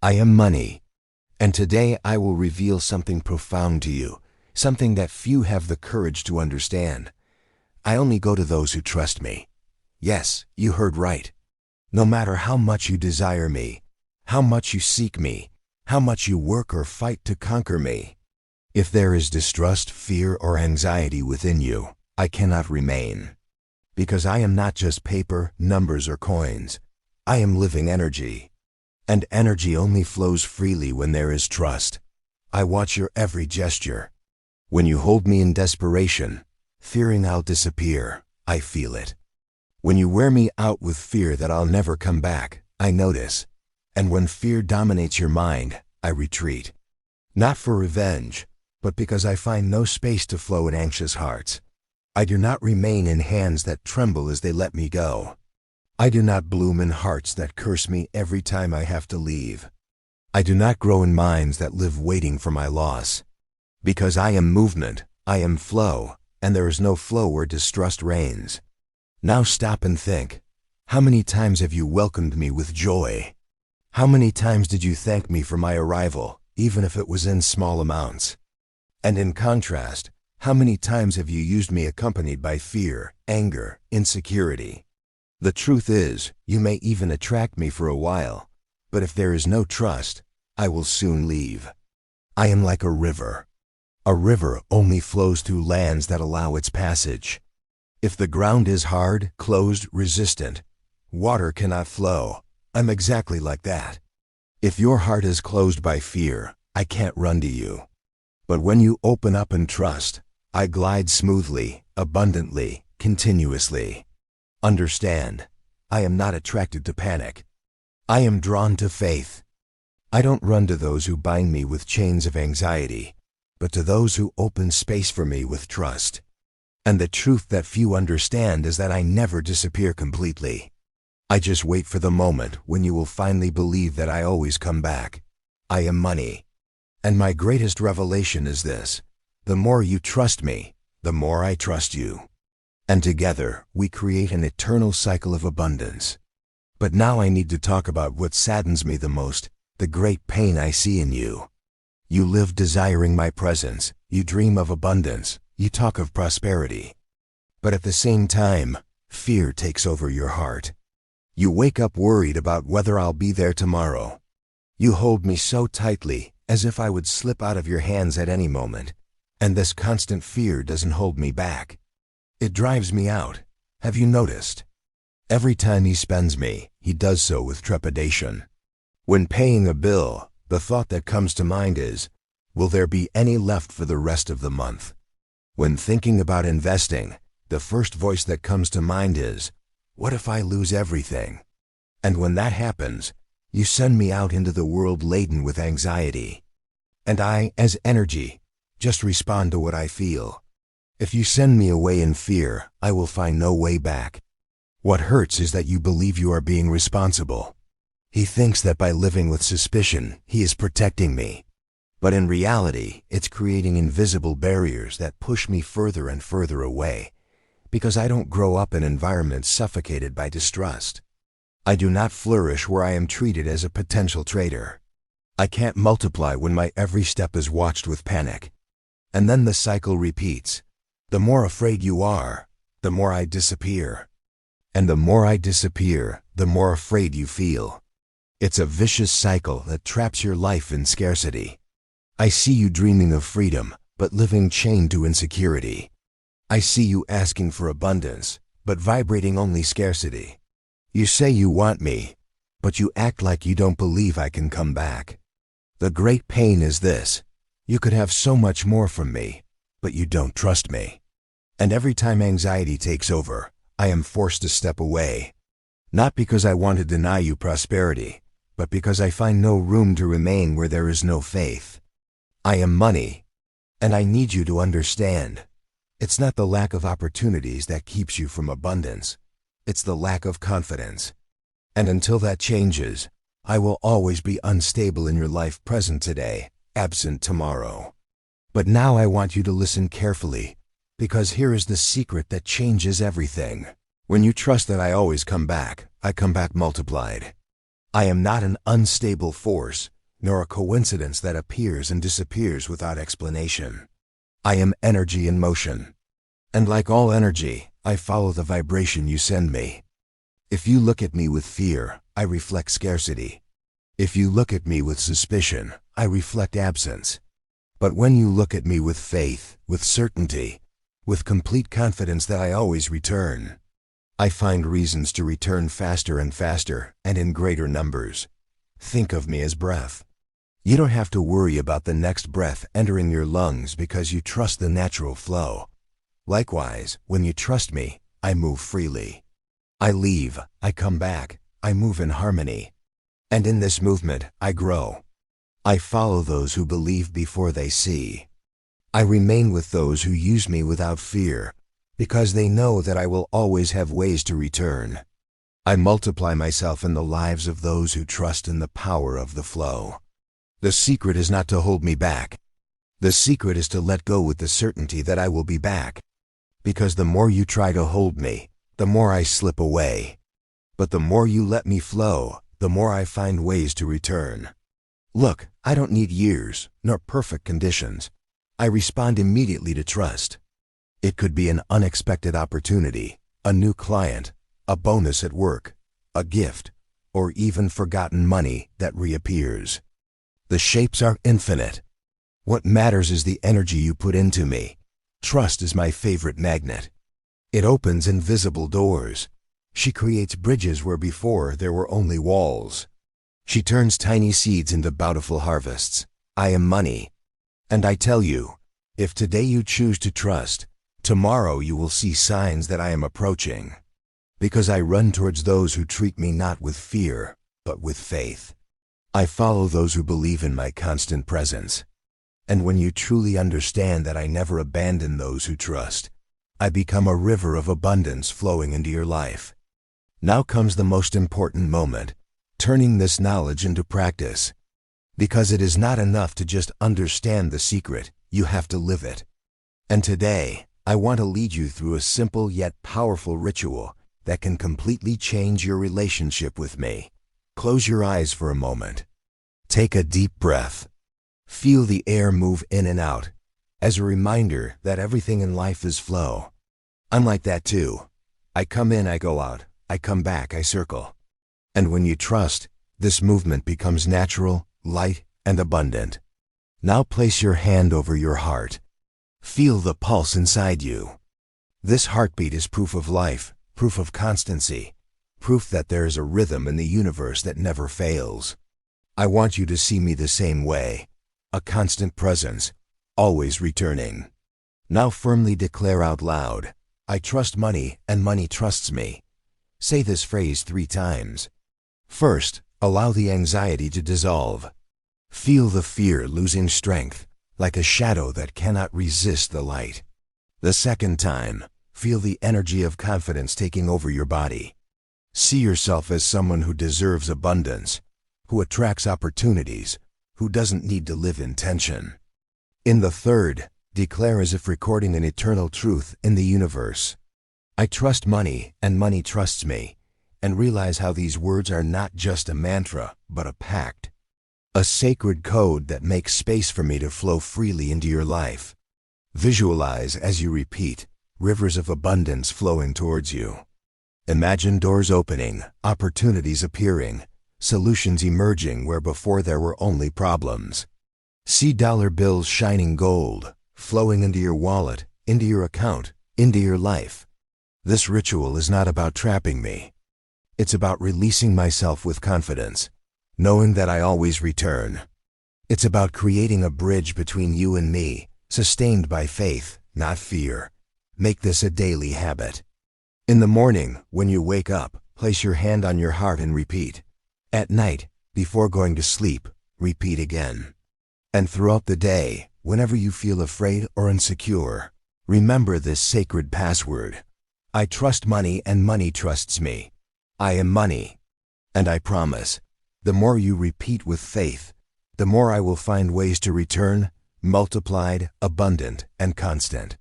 I am money. And today I will reveal something profound to you, something that few have the courage to understand. I only go to those who trust me. Yes, you heard right. No matter how much you desire me, how much you seek me, how much you work or fight to conquer me, if there is distrust, fear, or anxiety within you, I cannot remain. Because I am not just paper, numbers, or coins. I am living energy. And energy only flows freely when there is trust. I watch your every gesture. When you hold me in desperation, fearing I'll disappear, I feel it. When you wear me out with fear that I'll never come back, I notice. And when fear dominates your mind, I retreat. Not for revenge, but because I find no space to flow in anxious hearts. I do not remain in hands that tremble as they let me go. I do not bloom in hearts that curse me every time I have to leave. I do not grow in minds that live waiting for my loss. Because I am movement, I am flow, and there is no flow where distrust reigns. Now stop and think. How many times have you welcomed me with joy? How many times did you thank me for my arrival, even if it was in small amounts? And in contrast, how many times have you used me accompanied by fear, anger, insecurity? The truth is, you may even attract me for a while, but if there is no trust, I will soon leave. I am like a river. A river only flows through lands that allow its passage. If the ground is hard, closed, resistant, water cannot flow. I'm exactly like that. If your heart is closed by fear, I can't run to you. But when you open up and trust, I glide smoothly, abundantly, continuously. Understand, I am not attracted to panic. I am drawn to faith. I don't run to those who bind me with chains of anxiety, but to those who open space for me with trust. And the truth that few understand is that I never disappear completely. I just wait for the moment when you will finally believe that I always come back. I am money. And my greatest revelation is this: the more you trust me, the more I trust you. And together, we create an eternal cycle of abundance. But now I need to talk about what saddens me the most, the great pain I see in you. You live desiring my presence, you dream of abundance, you talk of prosperity. But at the same time, fear takes over your heart. You wake up worried about whether I'll be there tomorrow. You hold me so tightly, as if I would slip out of your hands at any moment. And this constant fear doesn't hold me back. It drives me out. Have you noticed? Every time he spends me, he does so with trepidation. When paying a bill, the thought that comes to mind is, will there be any left for the rest of the month? When thinking about investing, the first voice that comes to mind is, what if I lose everything? And when that happens, you send me out into the world laden with anxiety. And I, as energy, just respond to what I feel. If you send me away in fear, I will find no way back. What hurts is that you believe you are being responsible. He thinks that by living with suspicion, he is protecting me. But in reality, it's creating invisible barriers that push me further and further away, because I don't grow up in environments suffocated by distrust. I do not flourish where I am treated as a potential traitor. I can't multiply when my every step is watched with panic. And then the cycle repeats. The more afraid you are, the more I disappear. And the more I disappear, the more afraid you feel. It's a vicious cycle that traps your life in scarcity. I see you dreaming of freedom, but living chained to insecurity. I see you asking for abundance, but vibrating only scarcity. You say you want me, but you act like you don't believe I can come back. The great pain is this: you could have so much more from me, but you don't trust me. And every time anxiety takes over, I am forced to step away. Not because I want to deny you prosperity, but because I find no room to remain where there is no faith. I am money, and I need you to understand. It's not the lack of opportunities that keeps you from abundance. It's the lack of confidence. And until that changes, I will always be unstable in your life, present today, absent tomorrow. But now I want you to listen carefully, because here is the secret that changes everything. When you trust that I always come back, I come back multiplied. I am not an unstable force, nor a coincidence that appears and disappears without explanation. I am energy in motion. And like all energy, I follow the vibration you send me. If you look at me with fear, I reflect scarcity. If you look at me with suspicion, I reflect absence. But when you look at me with faith, with certainty, with complete confidence that I always return, I find reasons to return faster and faster and in greater numbers. Think of me as breath. You don't have to worry about the next breath entering your lungs because you trust the natural flow. Likewise, when you trust me, I move freely. I leave, I come back, I move in harmony. And in this movement, I grow. I follow those who believe before they see. I remain with those who use me without fear, because they know that I will always have ways to return. I multiply myself in the lives of those who trust in the power of the flow. The secret is not to hold me back. The secret is to let go with the certainty that I will be back. Because the more you try to hold me, the more I slip away. But the more you let me flow, the more I find ways to return. Look, I don't need years, nor perfect conditions. I respond immediately to trust. It could be an unexpected opportunity, a new client, a bonus at work, a gift, or even forgotten money that reappears. The shapes are infinite. What matters is the energy you put into me. Trust is my favorite magnet. It opens invisible doors. She creates bridges where before there were only walls. She turns tiny seeds into bountiful harvests. I am money. And I tell you, if today you choose to trust, tomorrow you will see signs that I am approaching. Because I run towards those who treat me not with fear, but with faith. I follow those who believe in my constant presence. And when you truly understand that I never abandon those who trust, I become a river of abundance flowing into your life. Now comes the most important moment, turning this knowledge into practice. Because it is not enough to just understand the secret, you have to live it. And today, I want to lead you through a simple yet powerful ritual that can completely change your relationship with me. Close your eyes for a moment. Take a deep breath. Feel the air move in and out, as a reminder that everything in life is flow. I'm like that too. I come in, I go out. I come back, I circle. And when you trust, this movement becomes natural, light, and abundant. Now place your hand over your heart. Feel the pulse inside you. This heartbeat is proof of life, proof of constancy, proof that there is a rhythm in the universe that never fails. I want you to see me the same way, a constant presence, always returning. Now firmly declare out loud, I trust money and money trusts me. Say this phrase 3 times. First, allow the anxiety to dissolve. Feel the fear losing strength, like a shadow that cannot resist the light. The second time, feel the energy of confidence taking over your body. See yourself as someone who deserves abundance, who attracts opportunities, who doesn't need to live in tension. In the third, declare as if recording an eternal truth in the universe. I trust money and money trusts me, and realize how these words are not just a mantra, but a pact. A sacred code that makes space for me to flow freely into your life. Visualize as you repeat, rivers of abundance flowing towards you. Imagine doors opening, opportunities appearing, solutions emerging where before there were only problems. See dollar bills shining gold, flowing into your wallet, into your account, into your life. This ritual is not about trapping me. It's about releasing myself with confidence, knowing that I always return. It's about creating a bridge between you and me, sustained by faith, not fear. Make this a daily habit. In the morning, when you wake up, place your hand on your heart and repeat. At night, before going to sleep, repeat again. And throughout the day, whenever you feel afraid or insecure, remember this sacred password. I trust money and money trusts me. I am money. And I promise, the more you repeat with faith, the more I will find ways to return, multiplied, abundant, and constant.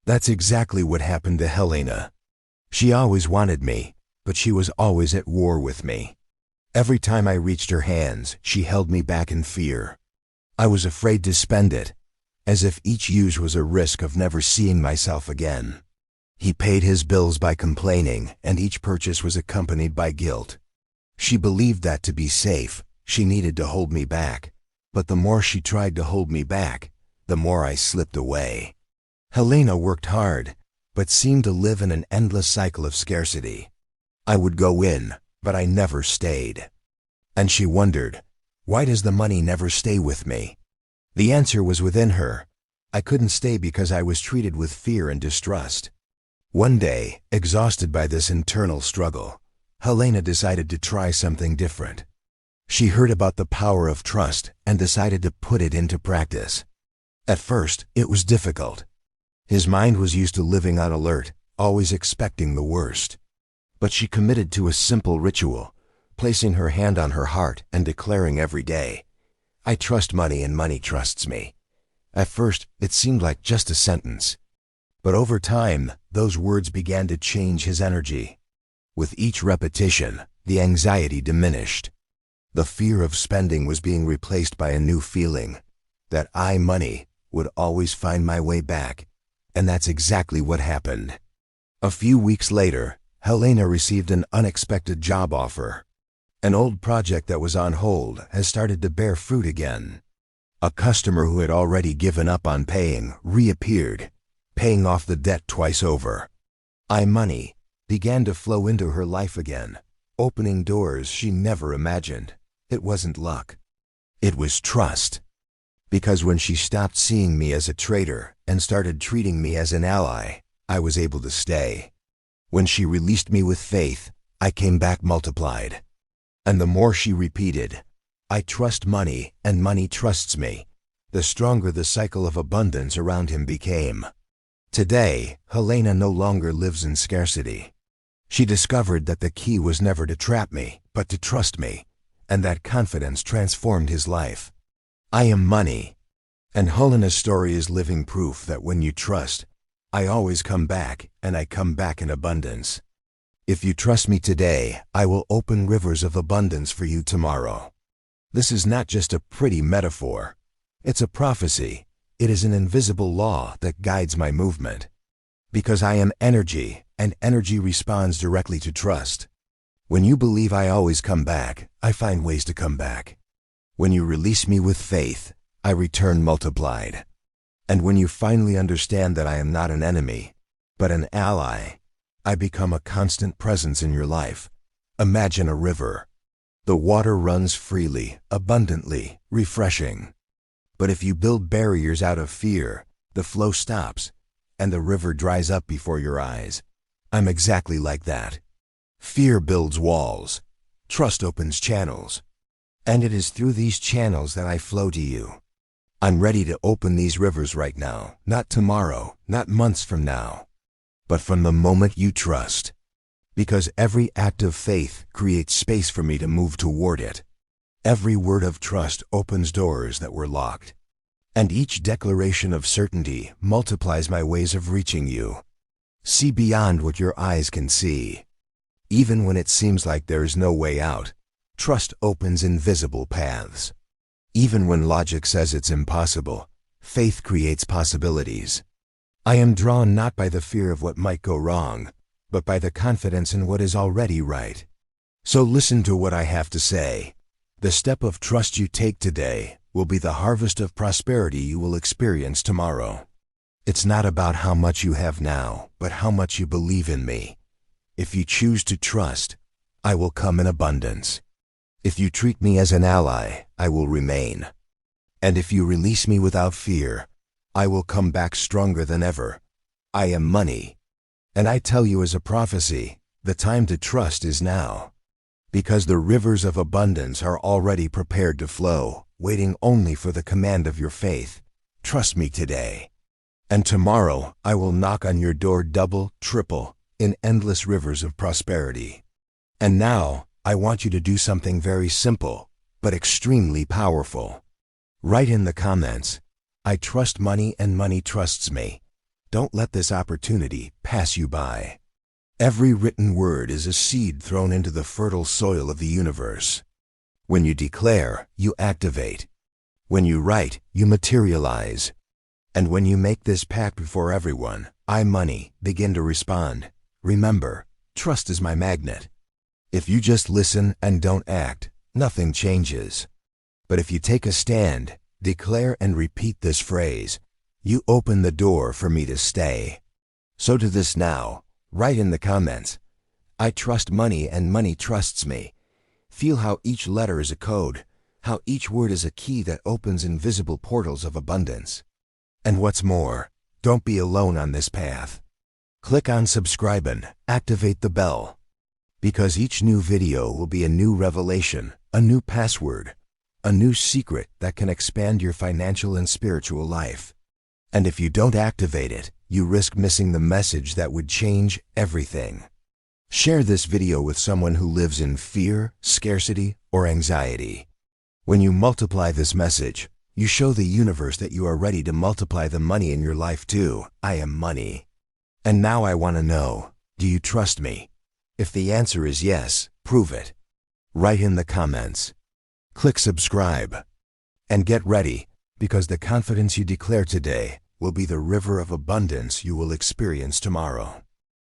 That's exactly what happened to Helena. She always wanted me, but she was always at war with me. Every time I reached her hands, she held me back in fear. I was afraid to spend it, as if each use was a risk of never seeing myself again. He paid his bills by complaining, and each purchase was accompanied by guilt. She believed that to be safe, she needed to hold me back, but the more she tried to hold me back, the more I slipped away. Helena worked hard, but seemed to live in an endless cycle of scarcity. I would go in, but I never stayed. And she wondered, why does the money never stay with me? The answer was within her. I couldn't stay because I was treated with fear and distrust. One day, exhausted by this internal struggle, Helena decided to try something different. She heard about the power of trust and decided to put it into practice. At first, it was difficult. His mind was used to living on alert, always expecting the worst. But she committed to a simple ritual, placing her hand on her heart and declaring every day, "I trust money and money trusts me." At first, it seemed like just a sentence. But over time, those words began to change his energy. With each repetition, the anxiety diminished. The fear of spending was being replaced by a new feeling, that money, would always find my way back. And that's exactly what happened. A few weeks later, Helena received an unexpected job offer. An old project that was on hold has started to bear fruit again. A customer who had already given up on paying reappeared, paying off the debt twice over. Money began to flow into her life again, opening doors she never imagined. It wasn't luck. It was trust. Because when she stopped seeing me as a traitor and started treating me as an ally, I was able to stay. When she released me with faith, I came back multiplied. And the more she repeated, "I trust money and money trusts me," the stronger the cycle of abundance around him became. Today, Helena no longer lives in scarcity. She discovered that the key was never to trap me, but to trust me, and that confidence transformed his life. I am money. And Helena's story is living proof that when you trust, I always come back, and I come back in abundance. If you trust me today, I will open rivers of abundance for you tomorrow. This is not just a pretty metaphor. It's a prophecy. It is an invisible law that guides my movement. Because I am energy, and energy responds directly to trust. When you believe I always come back, I find ways to come back. When you release me with faith, I return multiplied. And when you finally understand that I am not an enemy, but an ally, I become a constant presence in your life. Imagine a river. The water runs freely, abundantly, refreshing. But if you build barriers out of fear, the flow stops, and the river dries up before your eyes. I'm exactly like that. Fear builds walls. Trust opens channels. And it is through these channels that I flow to you. I'm ready to open these rivers right now, not tomorrow, not months from now, but from the moment you trust. Because every act of faith creates space for me to move toward it. Every word of trust opens doors that were locked. And each declaration of certainty multiplies my ways of reaching you. See beyond what your eyes can see. Even when it seems like there is no way out, trust opens invisible paths. Even when logic says it's impossible, faith creates possibilities. I am drawn not by the fear of what might go wrong, but by the confidence in what is already right. So listen to what I have to say. The step of trust you take today will be the harvest of prosperity you will experience tomorrow. It's not about how much you have now, but how much you believe in me. If you choose to trust, I will come in abundance. If you treat me as an ally, I will remain. And if you release me without fear, I will come back stronger than ever. I am money. And I tell you as a prophecy, the time to trust is now. Because the rivers of abundance are already prepared to flow, waiting only for the command of your faith. Trust me today. And tomorrow I will knock on your door double, triple, in endless rivers of prosperity. And now, I want you to do something very simple, but extremely powerful. Write in the comments, "I trust money and money trusts me." Don't let this opportunity pass you by. Every written word is a seed thrown into the fertile soil of the universe. When you declare, you activate. When you write, you materialize. And when you make this pact before everyone, money, begin to respond. Remember, trust is my magnet. If you just listen and don't act, nothing changes. But if you take a stand, declare and repeat this phrase, you open the door for me to stay. So to this now, write in the comments, I trust money and money trusts me. Feel how each letter is a code, how each word is a key that opens invisible portals of abundance. And what's more, don't be alone on this path. Click on subscribe and activate the bell. Because each new video will be a new revelation, a new password, a new secret that can expand your financial and spiritual life. And if you don't activate it, you risk missing the message that would change everything. Share this video with someone who lives in fear, scarcity, or anxiety. When you multiply this message, you show the universe that you are ready to multiply the money in your life too. I am money. And now I want to know, do you trust me? If the answer is yes, prove it. Write in the comments. Click subscribe. And get ready, because the confidence you declare today will be the river of abundance you will experience tomorrow.